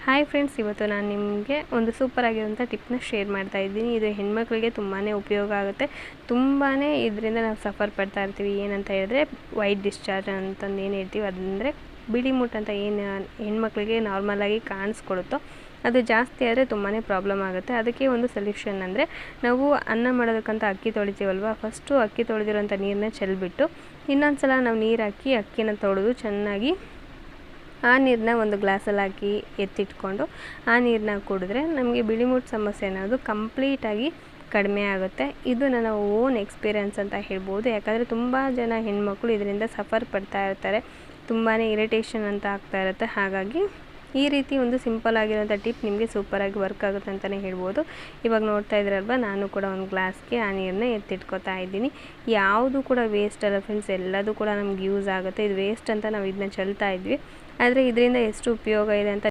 Hi friends, ಇವತ್ತು ನಾನು ನಿಮಗೆ ಒಂದು ಸೂಪರ್ ಆಗಿರುವಂಥ ಟಿಪ್ನ ಶೇರ್ ಮಾಡ್ತಾ ಇದ್ದೀನಿ. ಇದು ಹೆಣ್ಮಕ್ಳಿಗೆ ತುಂಬಾ ಉಪಯೋಗ ಆಗುತ್ತೆ. ತುಂಬಾ ಇದರಿಂದ ನಾವು ಸಫರ್ ಪಡ್ತಾ ಇರ್ತೀವಿ. ಏನಂತ ಹೇಳಿದ್ರೆ ವೈಟ್ ಡಿಸ್ಚಾರ್ಜ್ ಅಂತಂದು ಏನು ಹೇಳ್ತೀವಿ, ಅದಂದರೆ ಬಿಳಿ ಮುಟ್ಟು ಅಂತ ಏನು ಹೆಣ್ಮಕ್ಳಿಗೆ ನಾರ್ಮಲಾಗಿ ಕಾಣಿಸ್ಕೊಳುತ್ತೋ ಅದು ಜಾಸ್ತಿ ಆದರೆ ತುಂಬಾ ಪ್ರಾಬ್ಲಮ್ ಆಗುತ್ತೆ. ಅದಕ್ಕೆ ಒಂದು ಸೊಲ್ಯೂಷನ್ ಅಂದರೆ, ನಾವು ಅನ್ನ ಮಾಡೋದಕ್ಕಂತ ಅಕ್ಕಿ ತೊಳಿತೀವಲ್ವ, ಫಸ್ಟು ಅಕ್ಕಿ ತೊಳೆದಿರೋಂಥ ನೀರನ್ನ ಚೆಲ್ಬಿಟ್ಟು ಇನ್ನೊಂದು ಸಲ ನಾವು ನೀರು ಹಾಕಿ ಅಕ್ಕಿನ ತೊಳೆದು ಚೆನ್ನಾಗಿ ಆ ನೀರನ್ನ ಒಂದು ಗ್ಲಾಸಲ್ಲಿ ಹಾಕಿ ಎತ್ತಿಟ್ಕೊಂಡು ಆ ನೀರನ್ನ ಕುಡಿದ್ರೆ ನಮಗೆ ಬಿಳಿ ಮುಟ್ಟು ಸಮಸ್ಯೆ ಅನ್ನೋದು ಕಂಪ್ಲೀಟಾಗಿ ಕಡಿಮೆ ಆಗುತ್ತೆ. ಇದು ನನ್ನ ಓನ್ ಎಕ್ಸ್ಪೀರಿಯೆನ್ಸ್ ಅಂತ ಹೇಳ್ಬೋದು. ಯಾಕಂದರೆ ತುಂಬ ಜನ ಹೆಣ್ಮಕ್ಳು ಇದರಿಂದ ಸಫರ್ ಪಡ್ತಾ ಇರ್ತಾರೆ. ತುಂಬಾ ಇರಿಟೇಷನ್ ಅಂತ ಆಗ್ತಾ ಇರುತ್ತೆ. ಹಾಗಾಗಿ ಈ ರೀತಿ ಒಂದು ಸಿಂಪಲ್ ಆಗಿರೋಂಥ ಟಿಪ್ ನಿಮಗೆ ಸೂಪರಾಗಿ ವರ್ಕ್ ಆಗುತ್ತೆ ಅಂತಲೇ ಹೇಳ್ಬೋದು. ಇವಾಗ ನೋಡ್ತಾ ಇದ್ದೀರಲ್ವ, ನಾನು ಕೂಡ ಒಂದು ಗ್ಲಾಸ್ಗೆ ಆ ನೀರನ್ನ ಎತ್ತಿಟ್ಕೊತಾ ಇದ್ದೀನಿ. ಯಾವುದು ಕೂಡ ವೇಸ್ಟ್ ಅಲ್ಲ ಫ್ರೆಂಡ್ಸ್, ಎಲ್ಲದೂ ಕೂಡ ನಮ್ಗೆ ಯೂಸ್ ಆಗುತ್ತೆ. ಇದು ವೇಸ್ಟ್ ಅಂತ ನಾವು ಇದನ್ನ ಚೆಲ್ತಾ ಇದ್ವಿ, ಆದರೆ ಇದರಿಂದ ಎಷ್ಟು ಉಪಯೋಗ ಇದೆ ಅಂತ